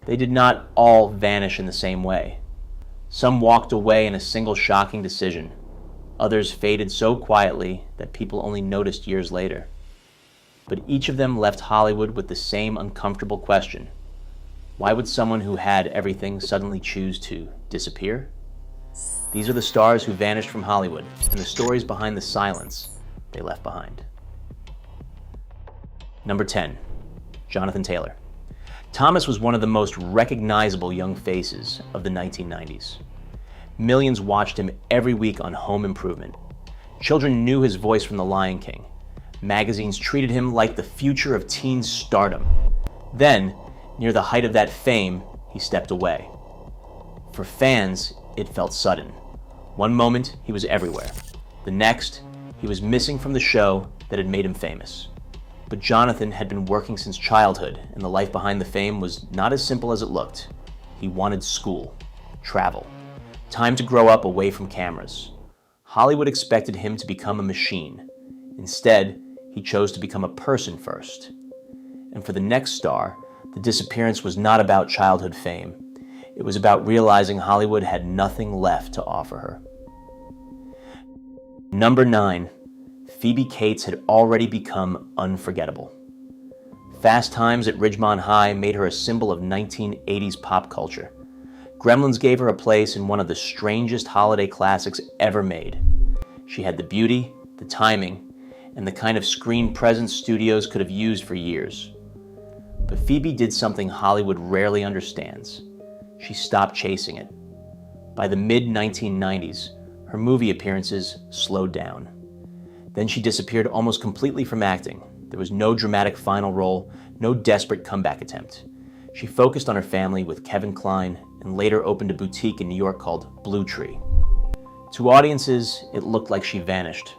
They did not all vanish in the same way. Some walked away in a single shocking decision. Others faded so quietly that people only noticed years later. But each of them left Hollywood with the same uncomfortable question. Why would someone who had everything suddenly choose to disappear? These are the stars who vanished from Hollywood, and the stories behind the silence they left behind. Number 10, Jonathan Taylor. Thomas was one of the most recognizable young faces of the 1990s. Millions watched him every week on Home Improvement. Children knew his voice from The Lion King. Magazines treated him like the future of teen stardom. Then, near the height of that fame, he stepped away. For fans, it felt sudden. One moment, he was everywhere. The next, he was missing from the show that had made him famous. But Jonathan had been working since childhood, and the life behind the fame was not as simple as it looked. He wanted school, travel, time to grow up away from cameras. Hollywood expected him to become a machine. Instead, he chose to become a person first. And for the next star, the disappearance was not about childhood fame. It was about realizing Hollywood had nothing left to offer her. Number 9, Phoebe Cates had already become unforgettable. Fast Times at Ridgemont High made her a symbol of 1980s pop culture. Gremlins gave her a place in one of the strangest holiday classics ever made. She had the beauty, the timing, and the kind of screen presence studios could have used for years. But Phoebe did something Hollywood rarely understands. She stopped chasing it. By the mid-1990s, her movie appearances slowed down. Then she disappeared almost completely from acting. There was no dramatic final role, no desperate comeback attempt. She focused on her family with Kevin Kline and later opened a boutique in New York called Blue Tree. To audiences, it looked like she vanished.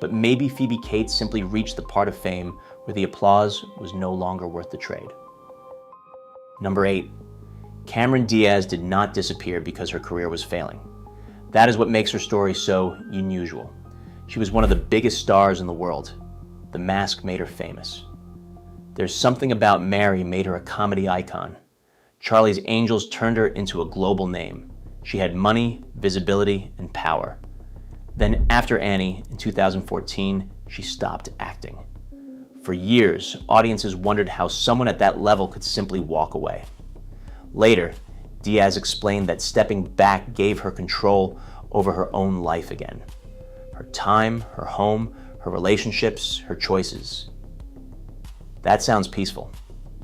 But maybe Phoebe Cates simply reached the part of fame where the applause was no longer worth the trade. Number 8, Cameron Diaz did not disappear because her career was failing. That is what makes her story so unusual. She was one of the biggest stars in the world. The Mask made her famous. There's Something About Mary made her a comedy icon. Charlie's Angels turned her into a global name. She had money, visibility, and power. Then after Annie, in 2014, she stopped acting. For years, audiences wondered how someone at that level could simply walk away. Later, Diaz explained that stepping back gave her control over her own life again. Her time, her home, her relationships, her choices. That sounds peaceful,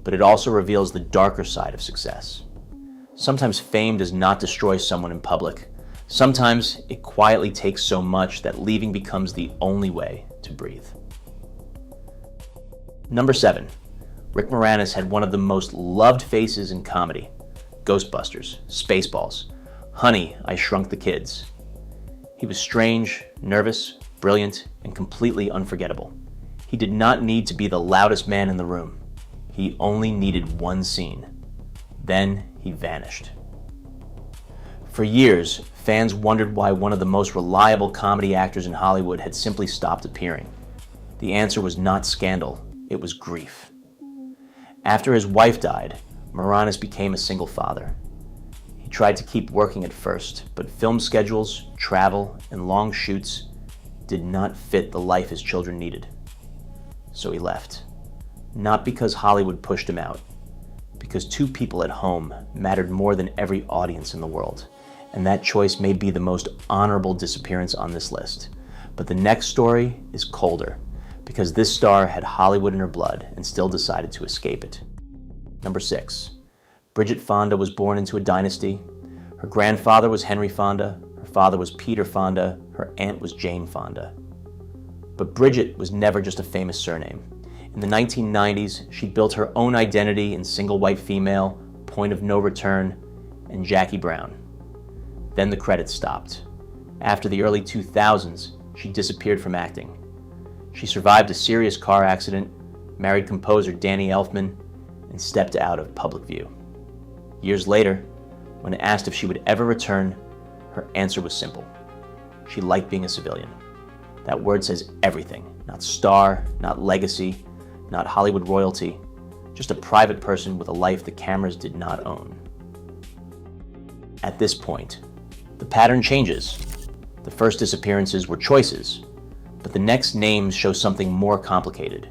but it also reveals the darker side of success. Sometimes fame does not destroy someone in public. Sometimes it quietly takes so much that leaving becomes the only way to breathe. Number 7, Rick Moranis had one of the most loved faces in comedy. Ghostbusters, Spaceballs, Honey, I Shrunk the Kids. He was strange, nervous, brilliant, and completely unforgettable. He did not need to be the loudest man in the room. He only needed one scene. Then he vanished. For years, fans wondered why one of the most reliable comedy actors in Hollywood had simply stopped appearing. The answer was not scandal, it was grief. After his wife died, Moranis became a single father. He tried to keep working at first, but film schedules, travel, and long shoots did not fit the life his children needed. So he left. Not because Hollywood pushed him out, because two people at home mattered more than every audience in the world. And that choice may be the most honorable disappearance on this list. But the next story is colder, because this star had Hollywood in her blood and still decided to escape it. Number 6, Bridget Fonda was born into a dynasty. Her grandfather was Henry Fonda, her father was Peter Fonda, her aunt was Jane Fonda. But Bridget was never just a famous surname. In the 1990s, she built her own identity in Single White Female, Point of No Return, and Jackie Brown. Then the credits stopped. After the early 2000s, she disappeared from acting. She survived a serious car accident, married composer Danny Elfman, and stepped out of public view. Years later, when asked if she would ever return, her answer was simple. She liked being a civilian. That word says everything. Not star, not legacy, not Hollywood royalty, just a private person with a life the cameras did not own. At this point, the pattern changes. The first disappearances were choices, but the next names show something more complicated.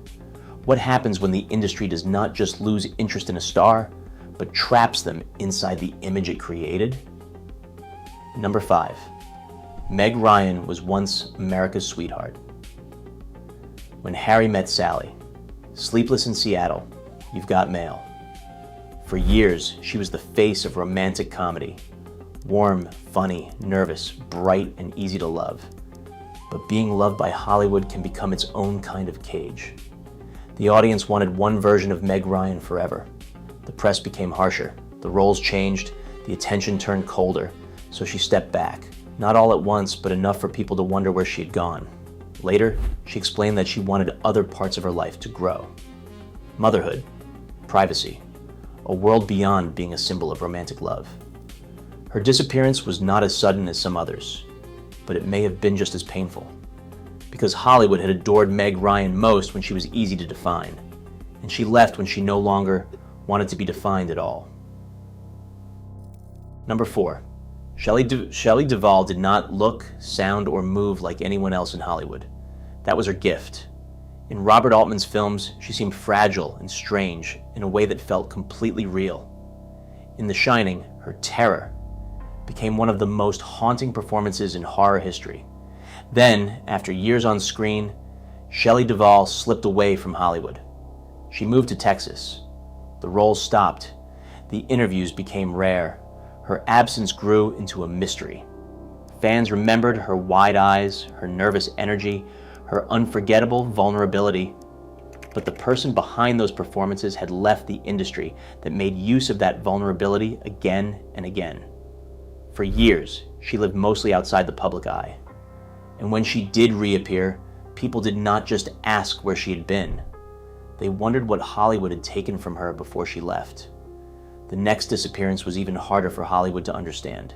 What happens when the industry does not just lose interest in a star, but traps them inside the image it created? Number 5. Meg Ryan was once America's sweetheart. When Harry Met Sally, Sleepless in Seattle, You've Got Mail. For years, she was the face of romantic comedy. Warm, funny, nervous, bright, and easy to love. But being loved by Hollywood can become its own kind of cage. The audience wanted one version of Meg Ryan forever. The press became harsher, the roles changed, the attention turned colder, so she stepped back. Not all at once, but enough for people to wonder where she had gone. Later, she explained that she wanted other parts of her life to grow. Motherhood, privacy, a world beyond being a symbol of romantic love. Her disappearance was not as sudden as some others, but it may have been just as painful. Because Hollywood had adored Meg Ryan most when she was easy to define, and she left when she no longer wanted to be defined at all. Number 4. Shelley Duvall did not look, sound, or move like anyone else in Hollywood. That was her gift. In Robert Altman's films, she seemed fragile and strange in a way that felt completely real. In The Shining, her terror became one of the most haunting performances in horror history. Then, after years on screen, Shelley Duvall slipped away from Hollywood. She moved to Texas. The roles stopped. The interviews became rare. Her absence grew into a mystery. Fans remembered her wide eyes, her nervous energy, her unforgettable vulnerability. But the person behind those performances had left the industry that made use of that vulnerability again and again. For years, she lived mostly outside the public eye. And when she did reappear, people did not just ask where she had been. They wondered what Hollywood had taken from her before she left. The next disappearance was even harder for Hollywood to understand,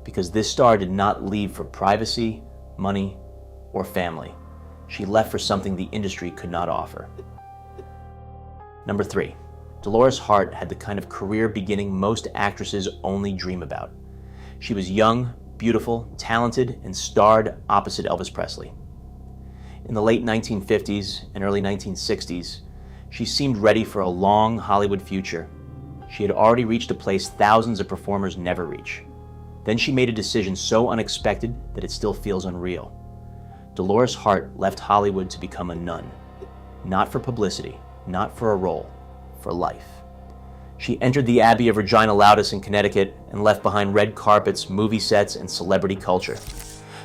because this star did not leave for privacy, money, or family. She left for something the industry could not offer. Number 3. Dolores Hart had the kind of career beginning most actresses only dream about. She was young, beautiful, talented, and starred opposite Elvis Presley. In the late 1950s and early 1960s, she seemed ready for a long Hollywood future. She had already reached a place thousands of performers never reach. Then she made a decision so unexpected that it still feels unreal. Dolores Hart left Hollywood to become a nun. Not for publicity, not for a role, for life. She entered the Abbey of Regina Loudis in Connecticut and left behind red carpets, movie sets, and celebrity culture.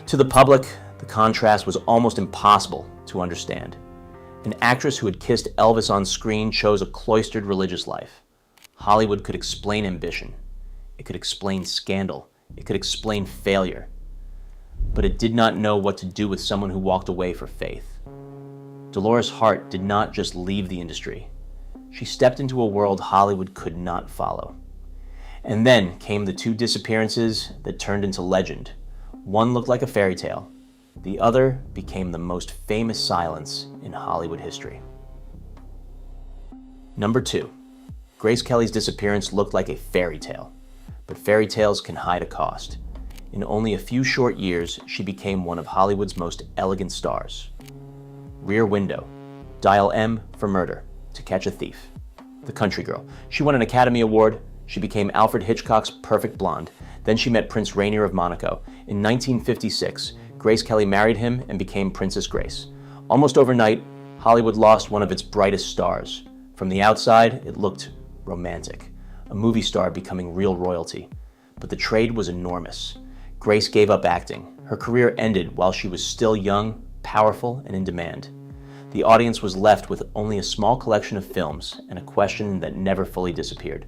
To the public, the contrast was almost impossible to understand. An actress who had kissed Elvis on screen chose a cloistered religious life. Hollywood could explain ambition. It could explain scandal. It could explain failure. But it did not know what to do with someone who walked away for faith. Dolores Hart did not just leave the industry. She stepped into a world Hollywood could not follow. And then came the 2 disappearances that turned into legend. One looked like a fairy tale. The other became the most famous silence in Hollywood history. Number 2. Grace Kelly's disappearance looked like a fairy tale, but fairy tales can hide a cost. In only a few short years, she became one of Hollywood's most elegant stars. Rear Window, Dial M for Murder, To Catch a Thief, The Country Girl. She won an Academy Award. She became Alfred Hitchcock's perfect blonde. Then she met Prince Rainier of Monaco. In 1956, Grace Kelly married him and became Princess Grace. Almost overnight, Hollywood lost one of its brightest stars. From the outside, it looked romantic, a movie star becoming real royalty. But the trade was enormous. Grace gave up acting. Her career ended while she was still young, powerful, and in demand. The audience was left with only a small collection of films and a question that never fully disappeared.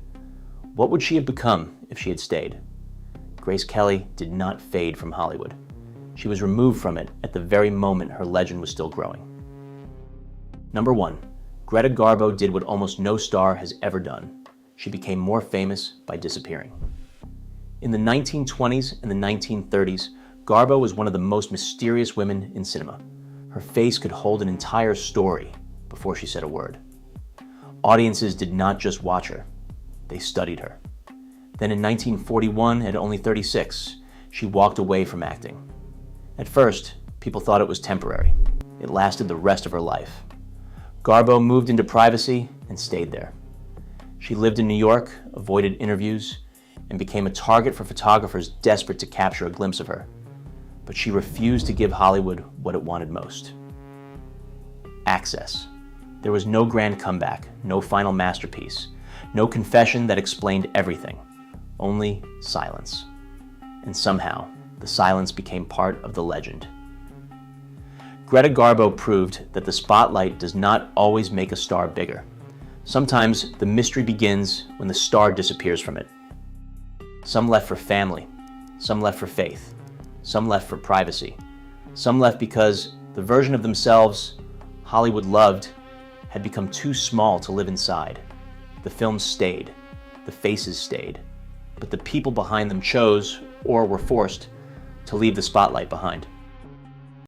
What would she have become if she had stayed? Grace Kelly did not fade from Hollywood. She was removed from it at the very moment her legend was still growing. Number 1. Greta Garbo did what almost no star has ever done. She became more famous by disappearing. In the 1920s and the 1930s, Garbo was one of the most mysterious women in cinema. Her face could hold an entire story before she said a word. Audiences did not just watch her, they studied her. Then in 1941, at only 36, she walked away from acting. At first, people thought it was temporary. It lasted the rest of her life. Garbo moved into privacy and stayed there. She lived in New York, avoided interviews, and became a target for photographers desperate to capture a glimpse of her. But she refused to give Hollywood what it wanted most: access. There was no grand comeback, no final masterpiece, no confession that explained everything, only silence. And somehow, the silence became part of the legend. Greta Garbo proved that the spotlight does not always make a star bigger. Sometimes the mystery begins when the star disappears from it. Some left for family, some left for faith, some left for privacy, some left because the version of themselves Hollywood loved had become too small to live inside. The films stayed, the faces stayed, but the people behind them chose, or were forced, to leave the spotlight behind.